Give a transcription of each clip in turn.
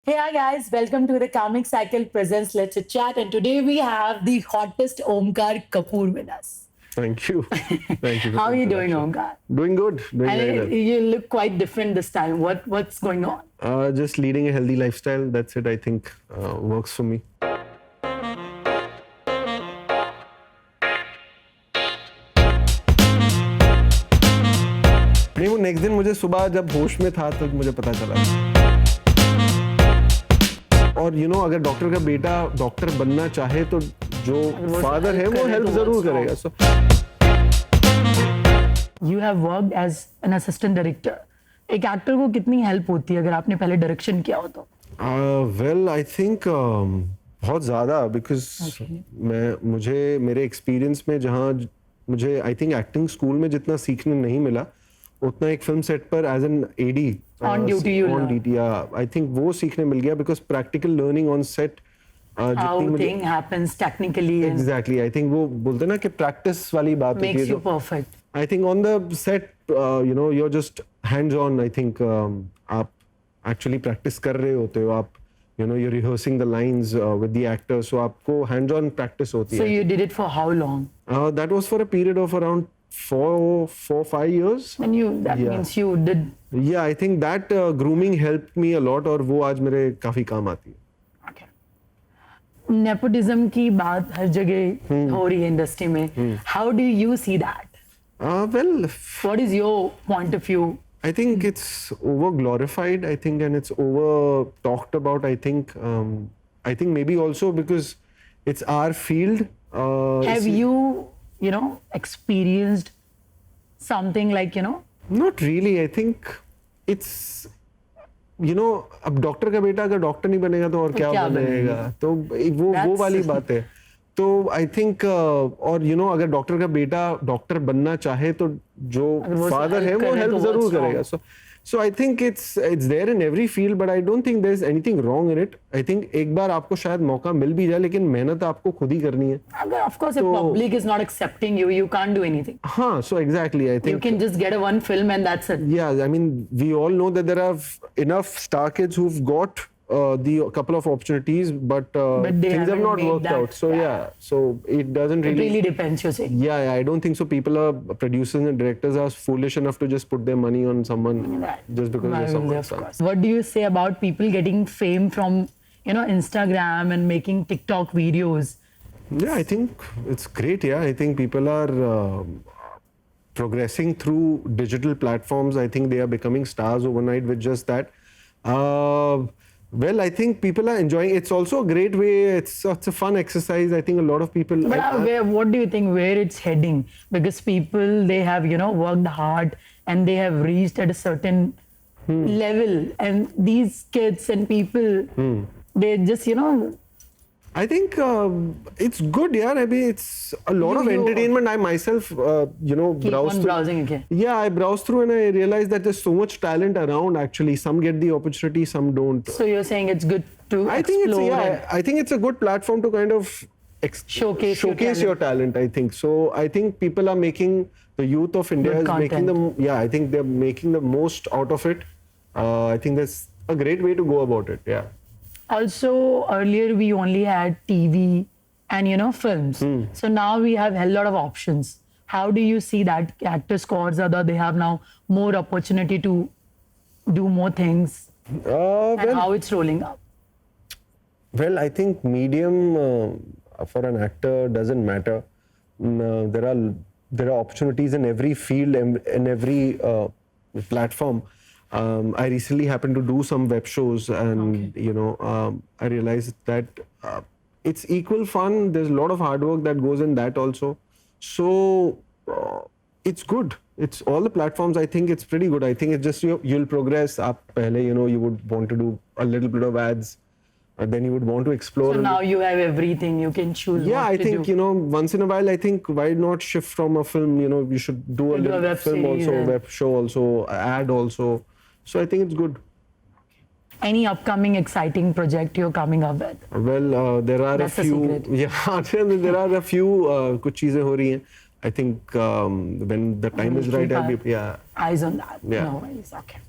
Hey, hi guys, welcome to the Comic Cycle Presents Let's Chit Chat, and today we have the hottest Omkar Kapoor with us. Thank you. Thank you for How the are you doing, introduction. Omkar? Doing good. Doing very And well. you look quite different this time. What's going on? Just leading a healthy lifestyle. That's it. I think works for me. नहीं वो next दिन मुझे सुबह जब होश में था तब मुझे पता चला और अगर डॉक्टर का बेटा डॉक्टर बनना चाहे तो जो फादर है वो हेल्प जरूर करेगा सो You have worked as an assistant director. एक एक्टर को कितनी हेल्प होती है अगर आपने पहले डायरेक्शन किया हो तो? वेल आई थिंक बहुत ज़्यादा बिकॉज मुझे मेरे एक्सपीरियंस में जहाँ मुझे आई थिंक एक्टिंग स्कूल में जितना सीखने नहीं मिला उतना एक फिल्म सेट पर as an AD On duty you on learn. Duty I think वो सीखने मिल गया because practical learning on set How thing happens technically and exactly I think वो बोलते हैं ना कि प्रैक्टिस वाली बात होती है makes you जो perfect. I think on the set, you're just hands-on. I think आप actually practice कर रहे होते हो आप you're rehearsing the lines with the actors. So आपको hands-on practice होती So है. you did it for how long? That was for a period of around 4-5 years. And that Yeah. means you did. Yeah, I think that grooming helped me a lot और वो आज मेरे काफी काम आती है. Okay. Nepotism की बात हर जगह हो रही है इंडस्ट्री में. How do you see that? Well, What is your point of view? I think it's over glorified. I think, and it's over talked about. I think maybe also because it's our field. Have you experienced something like Not really. I think it's अब doctor का बेटा अगर doctor नहीं बनेगा तो और क्या क्या बनेगा तो वो That's- वाली बात है तो आई थिंक और अगर डॉक्टर का बेटा डॉक्टर बनना चाहे तो जो अगर वो फादर है help वो करे हेल्प तो जरूर what's करेगा wrong? So I think it's there in every field but I don't think there is anything wrong in it I think एक बार आपको शायद मौका मिल भी जाए लेकिन मेहनत आपको खुद ही करनी है अगर of course if public is not accepting you, you can't do anything. हाँ so exactly I You think can just get a one film and that's it. Yeah, I mean, we all know that there are enough star kids who've got the couple of opportunities, but, But they things have haven't not made worked that, out. So yeah. yeah, so it doesn't It really. really depends, you're saying. Yeah, I don't think so. People are producers and directors are foolish enough to just put their money on someone Right. just because Why they're will they, someone's of son. course. What do you say about people getting fame from Instagram and making TikTok videos? Yeah, I think it's great. Yeah, I think people are progressing through digital platforms. I think they are becoming stars overnight with just that. Well, I think people are enjoying. It's also a great way. It's a fun exercise. I think a lot of people. But what do you think where it's heading? Because people, they have worked hard and they have reached at a certain level, and these kids and people, they just I think it's good. Yeah, I mean, it's a lot of You- entertainment. I myself, keep browse on through. browsing again. Yeah, I browse through and I realize that there's so much talent around. Actually, some get the opportunity, some don't. So you're saying it's good to I think it's explore yeah. and I think it's a good platform to kind of Showcase your your talent. I think so. I think people are making the youth of India Good is making content. I think they're making the most out of it. I think that's a great way to go about it. Yeah. Also, earlier we only had TV and films. So now we have a lot of options. How do you see that actors scores other they have now more opportunity to do more things and Well, how it's rolling up? Well, I think medium for an actor doesn't matter. There are opportunities in every field and in every platform. I recently happened to do some web shows, and I realized that it's equal fun. There's a lot of hard work that goes in that also. So it's good. It's all the platforms. I think it's pretty good. I think it's just you'll progress up. Pehle, you would want to do a little bit of ads. Then you would want to explore. So now you have everything. You can choose Yeah, what I to think do. once in a while, I think why not shift from a film? You should do a Do a little web film series also, and- web show also, ad also. So I think it's good. Any upcoming exciting project you're coming up with? Well, there are That's a a few. secret. Yeah, there are a few. कुछ चीजें हो रही हैं. I think when the time is right, I'll be. Yeah. Eyes on that. Yeah. No worries. Okay.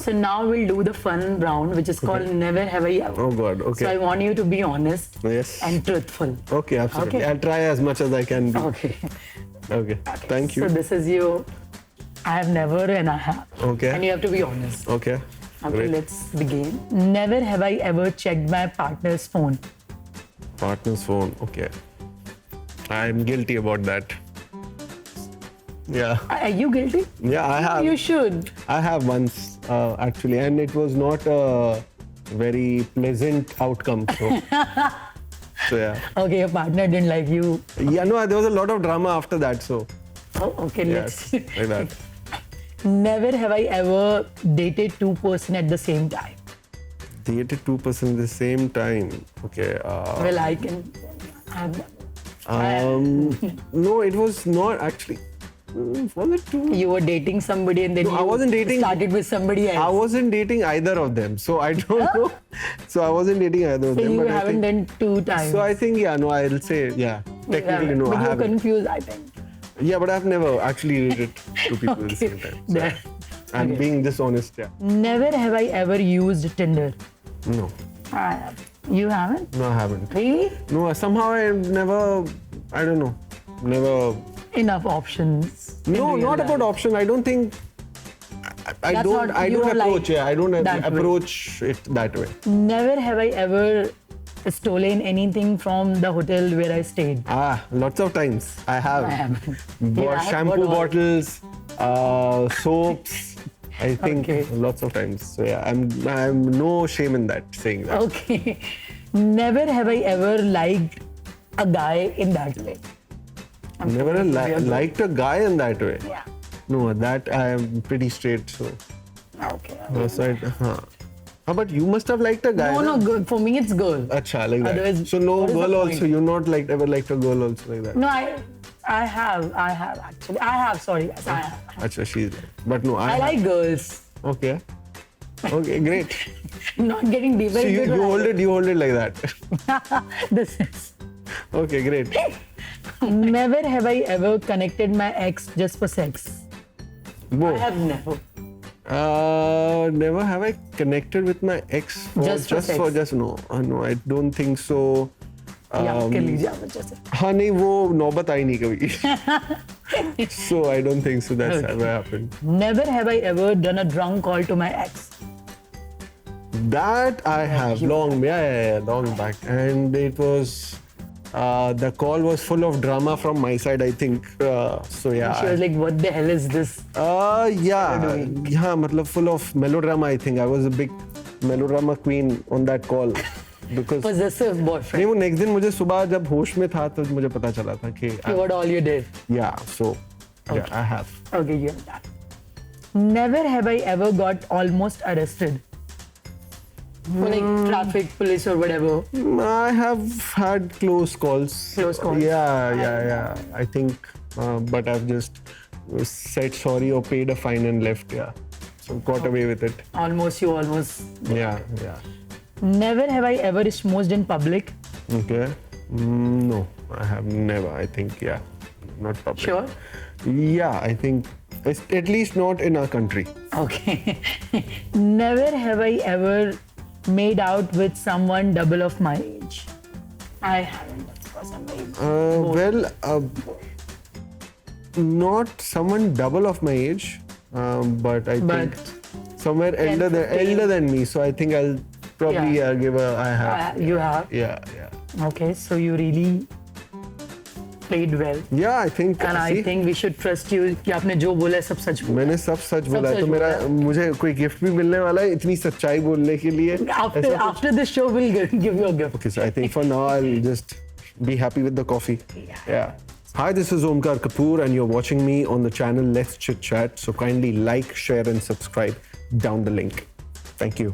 So now we'll do the fun round, which is called Never Have I Ever. Oh God. Okay. So I want you to be honest Yes. and truthful. Okay, absolutely. Okay. I'll try as much as I can be. Okay. Okay. Thank you. So this is you. I have never and I have. Okay. And you have to be honest. Okay. Okay, Great. let's begin. Never have I ever checked my partner's phone. Partner's phone. Okay. I'm guilty about that. Yeah. Are you guilty? Yeah, I have. You should. I have once actually, and it was not a very pleasant outcome. So, so yeah. Okay, your partner didn't like you. Yeah, no, there was a lot of drama after that. So Oh, okay, yes, let's. like that. Never have I ever dated two person at the same time. Dated 2% at the same time. Okay. Well, I can. I've No, it was not actually. Was it two? You were dating somebody and then No, you I wasn't dating- started with somebody else. I wasn't dating either of them, so I don't know. So I wasn't dating either of So them. you but I haven't think, done two times. So I think yeah, no, I'll say yeah. Technically no, but I you're haven't. confused, I think. Yeah, but I've never actually dated two people at the same time. So There. I'm Okay. being dishonest. Yeah. Never have I ever used Tinder. No, I have. You haven't? no, I haven't. Really? No, somehow I never. I don't know. Never. Enough options. in No, real not life. about option. I don't think. I That's don't. not- I you don't are like approach. Yeah, I don't that way. approach it that way. Never have I ever stolen anything from the hotel where I stayed. Ah, lots of times I have. I haven't. Bought You have? shampoo What all? bottles, soaps. I think Okay. lots of times. So yeah, I'm no shame in that saying that. Okay. Never have I ever liked a guy in that way. Never liked a guy in that way. Yeah. No, that I am pretty straight. So, Okay. so How about you? Must have liked a guy. No, na? no, good. For me, it's girl. Acha, like that. Otherwise, So no what is the girl point? also. You not like ever liked a girl also like that. No, I have actually. I have, sorry. Yes, I have. Acha, she's like. But no, I like girls. Okay. Okay, great. Not getting deeper So into you hold it like that. This is. Okay, great. Never have I ever connected my ex just for sex. Whoa. I have never. Never have I connected with my ex Just for sex. no, I don't think so. Yeah, कर लीजिए आप अच्छे से. हाँ नहीं वो नौबत आई नहीं कभी. So I don't think so. That's ever happened. Never have I ever done a drunk call to my ex. That I have long back, and it was. The call was full of drama from my side, I think. So yeah. She was like, "What the hell is this?" Yeah, matlab full of melodrama. I think I was a big melodrama queen on that call because. Possessive boyfriend. नहीं वो next दिन मुझे सुबह जब होश में था तो मुझे पता चला था कि What all you did? yeah, so yeah, I have. Okay, you have that. Never have I ever got almost arrested. For like traffic, police or whatever. I have had close calls. Close calls. Yeah. I think, but I've just said sorry or paid a fine and left. Yeah, so got away with it. Almost. Yeah. Never have I ever smooched in public. Okay. No, I have never. I think not public. Sure. Yeah, I think it's at least not in our country. Okay. Never have I ever made out with someone double of my age. I haven't. That's because I'm very Not someone double of my age, but I But think somewhere 10, elder 15. than me. So I think I'll probably Yeah. give a. I have. You have. Yeah. Okay, so you really played well. Yeah, I think. And I see, think we should trust you कि आपने जो बोला है सब सच बोला. मैंने सब सच बोला है सच तो मेरा बोला मुझे कोई गिफ्ट भी मिलने वाला है इतनी सच्चाई बोलने के लिए. After this show, we'll give you a gift. Okay, so I think for now I'll just be happy with the coffee. Yeah. Hi, this is Omkar Kapoor and you're watching me on the channel Let's Chit Chat. So kindly like, share and subscribe down the link. Thank you.